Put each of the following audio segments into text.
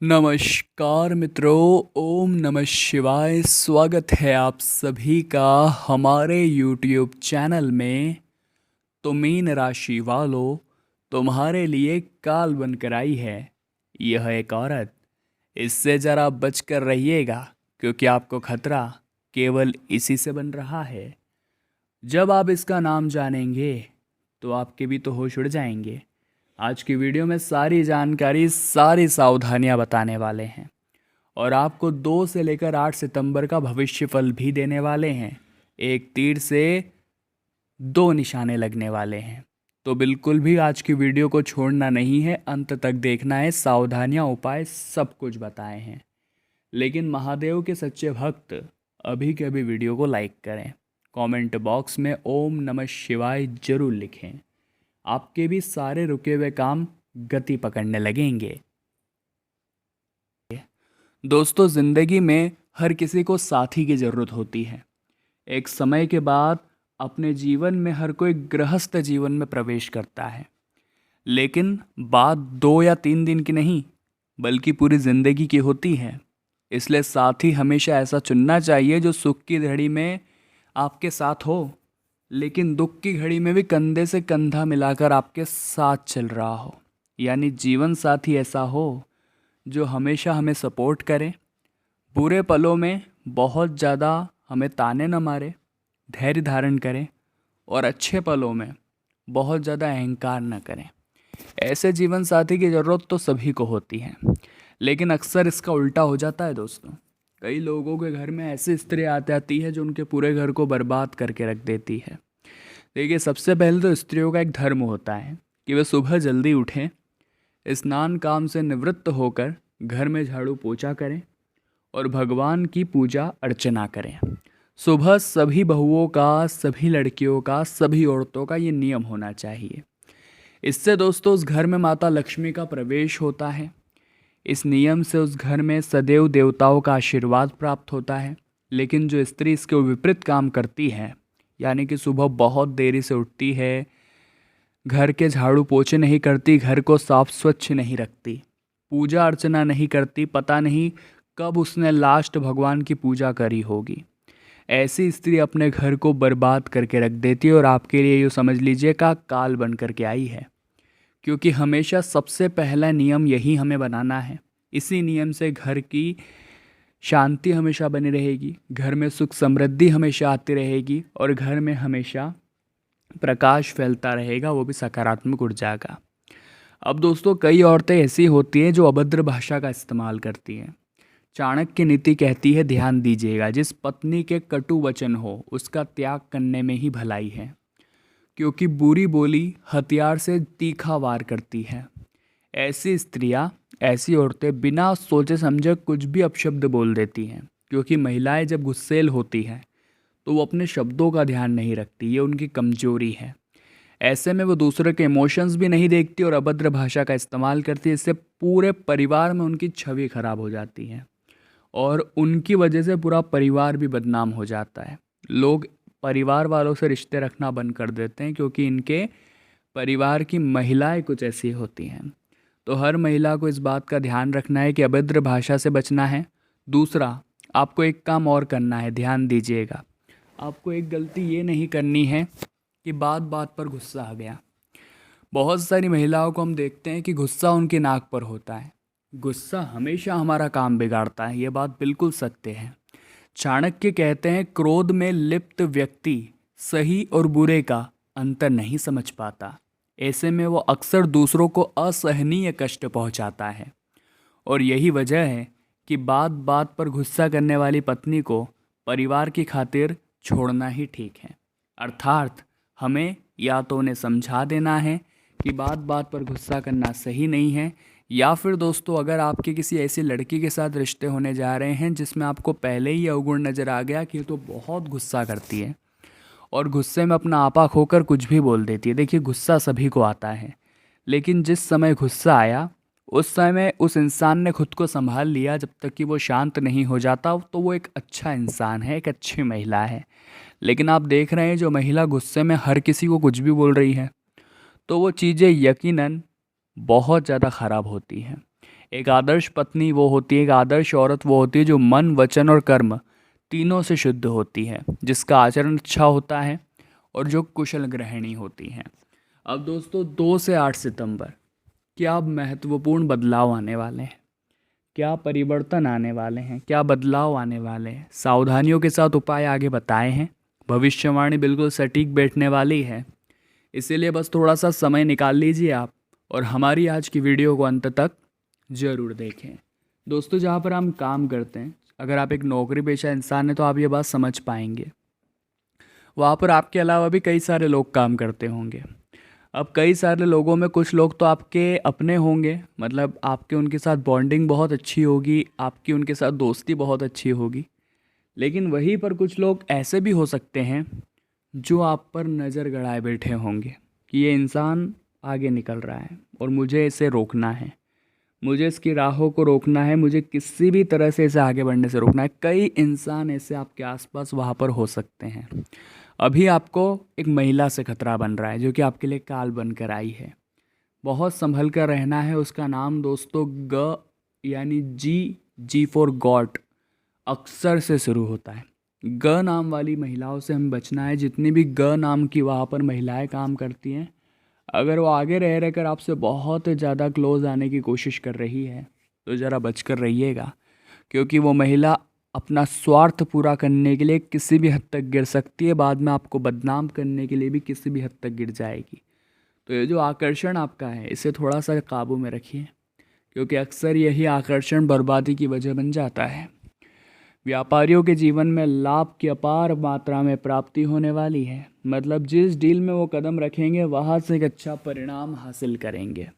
नमस्कार मित्रों, ओम नमः शिवाय। स्वागत है आप सभी का हमारे YouTube चैनल में। तो मीन राशि वालों, तुम्हारे लिए काल बनकर आई है यह एक औरत। इससे ज़रा बचकर रहिएगा, क्योंकि आपको खतरा केवल इसी से बन रहा है। जब आप इसका नाम जानेंगे तो आपके भी तो होश उड़ जाएंगे। आज की वीडियो में सारी जानकारी, सारी सावधानियां बताने वाले हैं और आपको 2 से लेकर 8 सितंबर का भविष्यफल भी देने वाले हैं। एक तीर से 2 निशाने लगने वाले हैं। तो बिल्कुल भी आज की वीडियो को छोड़ना नहीं है, अंत तक देखना है। सावधानियां, उपाय सब कुछ बताए हैं। लेकिन महादेव के सच्चे भक्त अभी के अभी वीडियो को लाइक करें, कमेंट बॉक्स में ओम नमः शिवाय जरूर लिखें। आपके भी सारे रुके हुए काम गति पकड़ने लगेंगे। दोस्तों, ज़िंदगी में हर किसी को साथी की ज़रूरत होती है। एक समय के बाद अपने जीवन में हर कोई गृहस्थ जीवन में प्रवेश करता है, लेकिन बात 2 या 3 दिन की नहीं, बल्कि पूरी ज़िंदगी की होती है। इसलिए साथी हमेशा ऐसा चुनना चाहिए जो सुख की घड़ी में आपके साथ हो, लेकिन दुख की घड़ी में भी कंधे से कंधा मिलाकर आपके साथ चल रहा हो। यानी जीवन साथी ऐसा हो जो हमेशा हमें सपोर्ट करे, बुरे पलों में बहुत ज़्यादा हमें ताने न मारे, धैर्य धारण करे, और अच्छे पलों में बहुत ज़्यादा अहंकार न करें। ऐसे जीवन साथी की ज़रूरत तो सभी को होती है, लेकिन अक्सर इसका उल्टा हो जाता है दोस्तों। कई लोगों के घर में ऐसी स्त्री आ जाती है जो उनके पूरे घर को बर्बाद करके रख देती है। देखिए, सबसे पहले तो स्त्रियों का एक धर्म होता है कि वे सुबह जल्दी उठें, स्नान काम से निवृत्त होकर घर में झाड़ू पोछा करें और भगवान की पूजा अर्चना करें। सुबह सभी बहुओं का, सभी लड़कियों का, सभी औरतों का ये नियम होना चाहिए। इससे दोस्तों उस घर में माता लक्ष्मी का प्रवेश होता है। इस नियम से उस घर में सदैव देवताओं का आशीर्वाद प्राप्त होता है। लेकिन जो स्त्री इसके विपरीत काम करती है, यानी कि सुबह बहुत देरी से उठती है, घर के झाड़ू पोछे नहीं करती, घर को साफ स्वच्छ नहीं रखती, पूजा अर्चना नहीं करती, पता नहीं कब उसने लास्ट भगवान की पूजा करी होगी, ऐसी स्त्री अपने घर को बर्बाद करके रख देती है और आपके लिए यूँ समझ लीजिए का काल बन करके आई है। क्योंकि हमेशा सबसे पहला नियम यही हमें बनाना है। इसी नियम से घर की शांति हमेशा बनी रहेगी, घर में सुख समृद्धि हमेशा आती रहेगी और घर में हमेशा प्रकाश फैलता रहेगा, वो भी सकारात्मक ऊर्जा का। अब दोस्तों, कई औरतें ऐसी होती हैं जो अभद्र भाषा का इस्तेमाल करती हैं। चाणक्य नीति कहती है, ध्यान दीजिएगा, जिस पत्नी के कटु वचन हो उसका त्याग करने में ही भलाई है, क्योंकि बुरी बोली हथियार से तीखा वार करती है। ऐसी स्त्रियां, ऐसी औरतें बिना सोचे समझे कुछ भी अपशब्द बोल देती हैं। क्योंकि महिलाएं जब गुस्सैल होती हैं तो वो अपने शब्दों का ध्यान नहीं रखती, ये उनकी कमजोरी है। ऐसे में वो दूसरे के इमोशंस भी नहीं देखती और अभद्र भाषा का इस्तेमाल करती है। इससे पूरे परिवार में उनकी छवि खराब हो जाती है और उनकी वजह से पूरा परिवार भी बदनाम हो जाता है। लोग परिवार वालों से रिश्ते रखना बंद कर देते हैं, क्योंकि इनके परिवार की महिलाएं कुछ ऐसी होती हैं। तो हर महिला को इस बात का ध्यान रखना है कि अभद्र भाषा से बचना है। दूसरा, आपको एक काम और करना है, ध्यान दीजिएगा। आपको एक गलती ये नहीं करनी है कि बात बात पर गुस्सा आ गया। बहुत सारी महिलाओं को हम देखते हैं कि गुस्सा उनकी नाक पर होता है। गुस्सा हमेशा हमारा काम बिगाड़ता है, ये बात बिल्कुल सत्य है। चाणक्य कहते हैं, क्रोध में लिप्त व्यक्ति सही और बुरे का अंतर नहीं समझ पाता। ऐसे में वो अक्सर दूसरों को असहनीय कष्ट पहुंचाता है। और यही वजह है कि बात बात पर गुस्सा करने वाली पत्नी को परिवार की खातिर छोड़ना ही ठीक है। अर्थात हमें या तो उन्हें समझा देना है कि बात बात पर गुस्सा करना सही नहीं है, या फिर दोस्तों, अगर आपके किसी ऐसी लड़की के साथ रिश्ते होने जा रहे हैं जिसमें आपको पहले ही अवगुण नज़र आ गया कि तो बहुत गुस्सा करती है और गुस्से में अपना आपा खोकर कुछ भी बोल देती है। देखिए, गुस्सा सभी को आता है, लेकिन जिस समय गुस्सा आया उस समय उस इंसान ने खुद को संभाल लिया। जब तक कि वो शांत नहीं हो जाता तो वो एक अच्छा इंसान है, एक अच्छी महिला है। लेकिन आप देख रहे हैं, जो महिला गुस्से में हर किसी को कुछ भी बोल रही है, तो वो चीज़ें यकीनन बहुत ज़्यादा ख़राब होती हैं। एक आदर्श पत्नी वो होती है, एक आदर्श औरत वो होती है जो मन, वचन और कर्म तीनों से शुद्ध होती है, जिसका आचरण अच्छा होता है और जो कुशल गृहिणी होती हैं। अब दोस्तों 2 से 8 सितंबर क्या महत्वपूर्ण बदलाव आने वाले हैं, क्या परिवर्तन आने वाले हैं, क्या बदलाव आने वाले हैं, सावधानियों के साथ उपाय आगे बताए हैं। भविष्यवाणी बिल्कुल सटीक बैठने वाली है, इसीलिए बस थोड़ा सा समय निकाल लीजिए आप और हमारी आज की वीडियो को अंत तक ज़रूर देखें। दोस्तों जहाँ पर हम काम करते हैं, अगर आप एक नौकरी पेशा इंसान हैं तो आप ये बात समझ पाएंगे, वहाँ पर आपके अलावा भी कई सारे लोग काम करते होंगे। अब कई सारे लोगों में कुछ लोग तो आपके अपने होंगे, मतलब आपके उनके साथ बॉन्डिंग बहुत अच्छी होगी, आपकी उनके साथ दोस्ती बहुत अच्छी होगी। लेकिन वहीं पर कुछ लोग ऐसे भी हो सकते हैं जो आप पर नज़र गड़ाए बैठे होंगे कि ये इंसान आगे निकल रहा है और मुझे इसे रोकना है, मुझे इसकी राहों को रोकना है, मुझे किसी भी तरह से इसे आगे बढ़ने से रोकना है। कई इंसान ऐसे आपके आसपास वहाँ पर हो सकते हैं। अभी आपको एक महिला से खतरा बन रहा है जो कि आपके लिए काल बनकर आई है, बहुत संभल कर रहना है। उसका नाम दोस्तों ग यानी जी फॉर गॉड अक्सर से शुरू होता है। ग नाम वाली महिलाओं से हमें बचना है। जितनी भी ग नाम की वहाँ पर महिलाएं काम करती हैं, अगर वो आगे रह रहकर आपसे बहुत ज़्यादा क्लोज आने की कोशिश कर रही है तो ज़रा बचकर रहिएगा, क्योंकि वो महिला अपना स्वार्थ पूरा करने के लिए किसी भी हद तक गिर सकती है, बाद में आपको बदनाम करने के लिए भी किसी भी हद तक गिर जाएगी। तो ये जो आकर्षण आपका है इसे थोड़ा सा काबू में रखिए, क्योंकि अक्सर यही आकर्षण बर्बादी की वजह बन जाता है। व्यापारियों के जीवन में लाभ की अपार मात्रा में प्राप्ति होने वाली है, मतलब जिस डील में वो कदम रखेंगे वहाँ से एक अच्छा परिणाम हासिल करेंगे।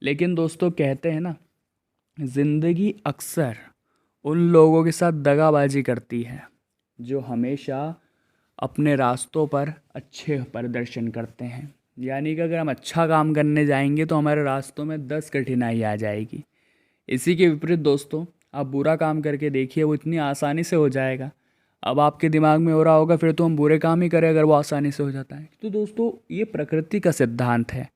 लेकिन दोस्तों कहते हैं ना, ज़िंदगी अक्सर उन लोगों के साथ दगाबाजी करती है जो हमेशा अपने रास्तों पर अच्छे प्रदर्शन करते हैं। यानी कि अगर हम अच्छा काम करने जाएंगे तो हमारे रास्तों में 10 कठिनाई आ जाएगी। इसी के विपरीत दोस्तों आप बुरा काम करके देखिए, वो इतनी आसानी से हो जाएगा। अब आपके दिमाग में हो रहा होगा फिर तो हम बुरे काम ही करें अगर वो आसानी से हो जाता है। तो दोस्तों ये प्रकृति का सिद्धांत है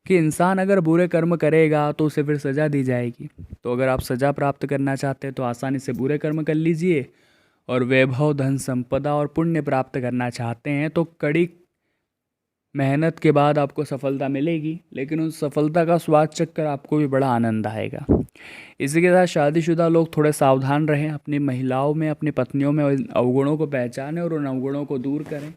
कि इंसान अगर बुरे कर्म करेगा तो उसे फिर सज़ा दी जाएगी। तो अगर आप सज़ा प्राप्त करना चाहते हैं तो आसानी से बुरे कर्म कर लीजिए, और वैभव, धन, संपदा और पुण्य प्राप्त करना चाहते हैं तो कड़ी मेहनत के बाद आपको सफलता मिलेगी, लेकिन उस सफलता का स्वाद चखकर आपको भी बड़ा आनंद आएगा। इसी के साथ शादीशुदा लोग थोड़े सावधान रहें, अपनी महिलाओं में, अपनी पत्नियों में अवगुणों को पहचानें और उन अवगुणों को दूर करें।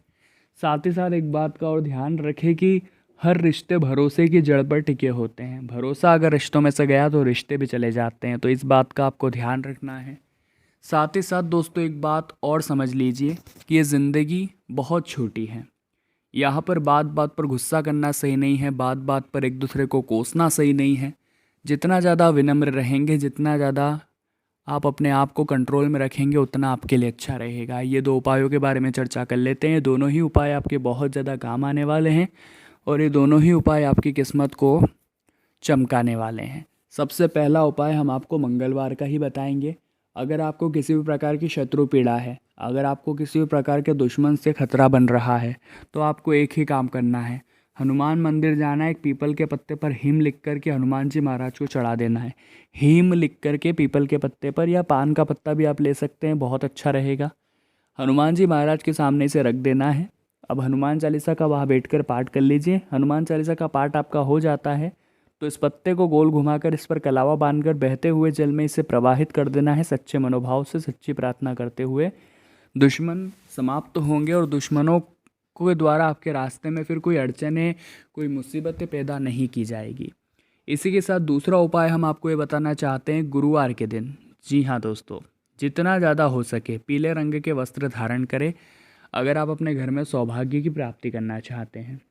साथ ही साथ एक बात का और ध्यान रखें कि हर रिश्ते भरोसे की जड़ पर टिके होते हैं। भरोसा अगर रिश्तों में से गया तो रिश्ते भी चले जाते हैं, तो इस बात का आपको ध्यान रखना है। साथ ही साथ दोस्तों एक बात और समझ लीजिए कि ये ज़िंदगी बहुत छोटी है। यहाँ पर बात बात पर गुस्सा करना सही नहीं है, बात बात पर एक दूसरे को कोसना सही नहीं है। जितना ज़्यादा विनम्र रहेंगे, जितना ज़्यादा आप अपने आप को कंट्रोल में रखेंगे, उतना आपके लिए अच्छा रहेगा। ये 2 उपायों के बारे में चर्चा कर लेते हैं। दोनों ही उपाय आपके बहुत ज़्यादा काम आने वाले हैं और ये दोनों ही उपाय आपकी किस्मत को चमकाने वाले हैं। सबसे पहला उपाय हम आपको मंगलवार का ही बताएंगे। अगर आपको किसी भी प्रकार की शत्रु पीड़ा है, अगर आपको किसी भी प्रकार के दुश्मन से खतरा बन रहा है, तो आपको एक ही काम करना है, हनुमान मंदिर जाना है। एक पीपल के पत्ते पर हिम लिख कर के हनुमान जी महाराज को चढ़ा देना है। हिम लिख कर के पीपल के पत्ते पर, या पान का पत्ता भी आप ले सकते हैं, बहुत अच्छा रहेगा। हनुमान जी महाराज के सामने इसे रख देना है। अब हनुमान चालीसा का वहाँ बैठकर पाठ कर लीजिए। हनुमान चालीसा का पाठ आपका हो जाता है तो इस पत्ते को गोल घुमाकर इस पर कलावा बांधकर बहते हुए जल में इसे प्रवाहित कर देना है, सच्चे मनोभाव से, सच्ची प्रार्थना करते हुए। दुश्मन समाप्त होंगे और दुश्मनों के द्वारा आपके रास्ते में फिर कोई अड़चनें, कोई मुसीबतें पैदा नहीं की जाएगी। इसी के साथ दूसरा उपाय हम आपको ये बताना चाहते हैं, गुरुवार के दिन, जी हाँ दोस्तों, जितना ज़्यादा हो सके पीले रंग के वस्त्र धारण करें अगर आप अपने घर में सौभाग्य की प्राप्ति करना चाहते हैं।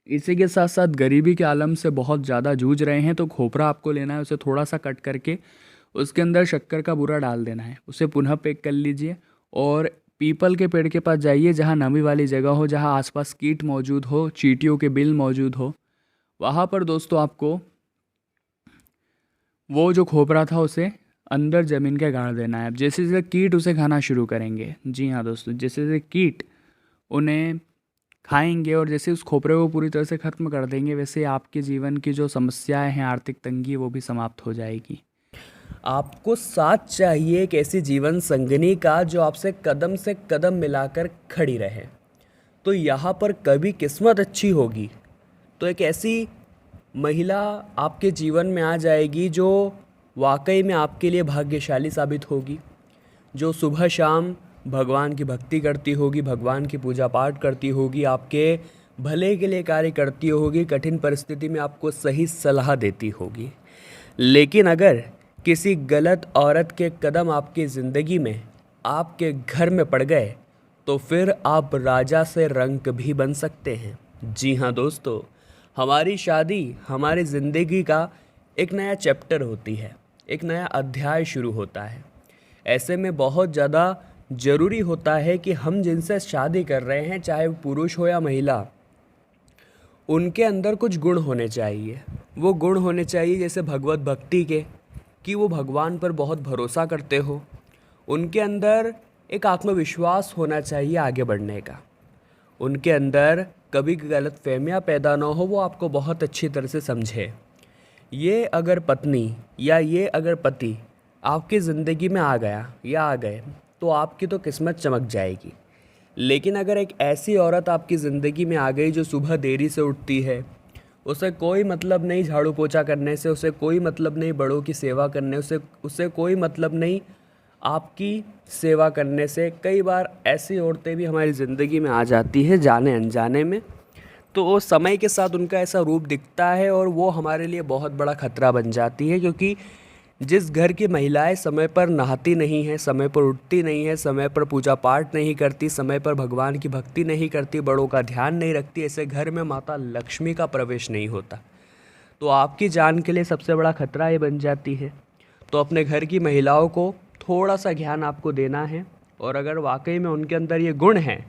इसी के साथ साथ गरीबी के आलम से बहुत ज़्यादा जूझ रहे हैं तो खोपरा आपको लेना है, उसे थोड़ा सा कट करके उसके अंदर शक्कर का बूरा डाल देना है, उसे पुनः पैक कर लीजिए और पीपल के पेड़ के पास जाइए जहाँ नमी वाली जगह हो, जहाँ आसपास कीट मौजूद हो, चींटियों के बिल मौजूद हो। वहाँ पर दोस्तों आपको वो जो खोपरा था उसे अंदर ज़मीन के गाड़ देना है। अब जैसे जैसे कीट उसे खाना शुरू करेंगे, जी हाँ दोस्तों, जैसे जैसे कीट उन्हें खाएंगे और जैसे उस खोपरे को पूरी तरह से ख़त्म कर देंगे, वैसे आपके जीवन की जो समस्याएं हैं, आर्थिक तंगी, वो भी समाप्त हो जाएगी। आपको साथ चाहिए एक ऐसी जीवन संगिनी का जो आपसे कदम से कदम मिलाकर खड़ी रहे। तो यहाँ पर कभी किस्मत अच्छी होगी तो एक ऐसी महिला आपके जीवन में आ जाएगी जो वाकई में आपके लिए भाग्यशाली साबित होगी, जो सुबह शाम भगवान की भक्ति करती होगी, भगवान की पूजा पाठ करती होगी, आपके भले के लिए कार्य करती होगी, कठिन परिस्थिति में आपको सही सलाह देती होगी। लेकिन अगर किसी गलत औरत के कदम आपकी ज़िंदगी में, आपके घर में पड़ गए तो फिर आप राजा से रंक भी बन सकते हैं। जी हाँ दोस्तों, हमारी शादी हमारी ज़िंदगी का एक नया चैप्टर होती है, एक नया अध्याय शुरू होता है। ऐसे में बहुत ज़्यादा ज़रूरी होता है कि हम जिनसे शादी कर रहे हैं, चाहे वो पुरुष हो या महिला, उनके अंदर कुछ गुण होने चाहिए। वो गुण होने चाहिए जैसे भगवत भक्ति के, कि वो भगवान पर बहुत भरोसा करते हो। उनके अंदर एक आत्मविश्वास होना चाहिए आगे बढ़ने का। उनके अंदर कभी गलत फहमियाँ पैदा ना हो, वो आपको बहुत अच्छी तरह से समझे। ये अगर पत्नी या ये अगर पति आपकी ज़िंदगी में आ गया या आ गए तो आपकी तो किस्मत चमक जाएगी। लेकिन अगर एक ऐसी औरत आपकी ज़िंदगी में आ गई जो सुबह देरी से उठती है, उसे कोई मतलब नहीं झाड़ू पोछा करने से, उसे कोई मतलब नहीं बड़ों की सेवा करने उसे कोई मतलब नहीं आपकी सेवा करने से। कई बार ऐसी औरतें भी हमारी ज़िंदगी में आ जाती हैं जाने अनजाने में, तो वो समय के साथ उनका ऐसा रूप दिखता है और वो हमारे लिए बहुत बड़ा खतरा बन जाती है। क्योंकि जिस घर की महिलाएं समय पर नहाती नहीं हैं, समय पर उठती नहीं है, समय पर पूजा पाठ नहीं करती, समय पर भगवान की भक्ति नहीं करती, बड़ों का ध्यान नहीं रखती, ऐसे घर में माता लक्ष्मी का प्रवेश नहीं होता। तो आपकी जान के लिए सबसे बड़ा खतरा ये बन जाती है। तो अपने घर की महिलाओं को थोड़ा सा ध्यान आपको देना है, और अगर वाकई में उनके अंदर ये गुण हैं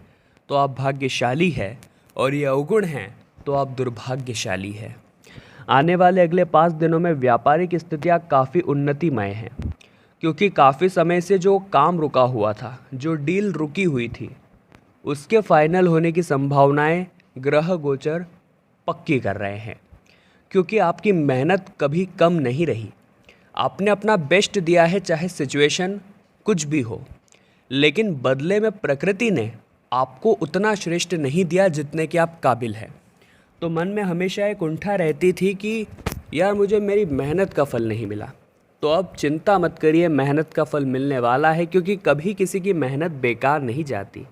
तो आप भाग्यशाली है, और ये अवगुण हैं तो आप दुर्भाग्यशाली है। आने वाले अगले 5 दिनों में व्यापारिक स्थितियाँ काफ़ी उन्नतिमय हैं, क्योंकि काफ़ी समय से जो काम रुका हुआ था, जो डील रुकी हुई थी, उसके फाइनल होने की संभावनाएं ग्रह गोचर पक्की कर रहे हैं। क्योंकि आपकी मेहनत कभी कम नहीं रही, आपने अपना बेस्ट दिया है, चाहे सिचुएशन कुछ भी हो, लेकिन बदले में प्रकृति ने आपको उतना श्रेष्ठ नहीं दिया जितने कि आप काबिल हैं। तो मन में हमेशा एक कुंठा रहती थी कि यार मुझे मेरी मेहनत का फल नहीं मिला। तो अब चिंता मत करिए, मेहनत का फल मिलने वाला है, क्योंकि कभी किसी की मेहनत बेकार नहीं जाती।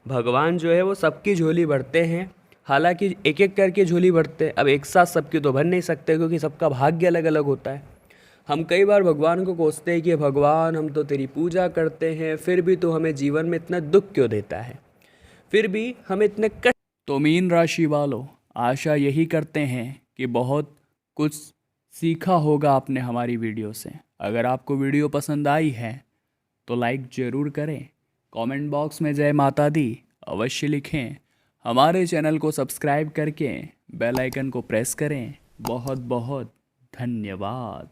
भगवान जो है वो सबकी झोली भरते हैं, हालांकि एक एक करके झोली भरते हैं। अब एक साथ सबकी तो भर नहीं सकते, क्योंकि सबका भाग्य अलग अलग होता है। हम कई बार भगवान को कोसते हैं कि भगवान हम तो तेरी पूजा करते हैं, फिर भी तो हमें जीवन में इतना दुख क्यों देता है, फिर भी हमें इतने कष्ट। तो मीन राशि वालों, आशा यही करते हैं कि बहुत कुछ सीखा होगा आपने हमारी वीडियो से। अगर आपको वीडियो पसंद आई है तो लाइक ज़रूर करें, कमेंट बॉक्स में जय माता दी अवश्य लिखें, हमारे चैनल को सब्सक्राइब करके बेल आइकन को प्रेस करें। बहुत बहुत धन्यवाद।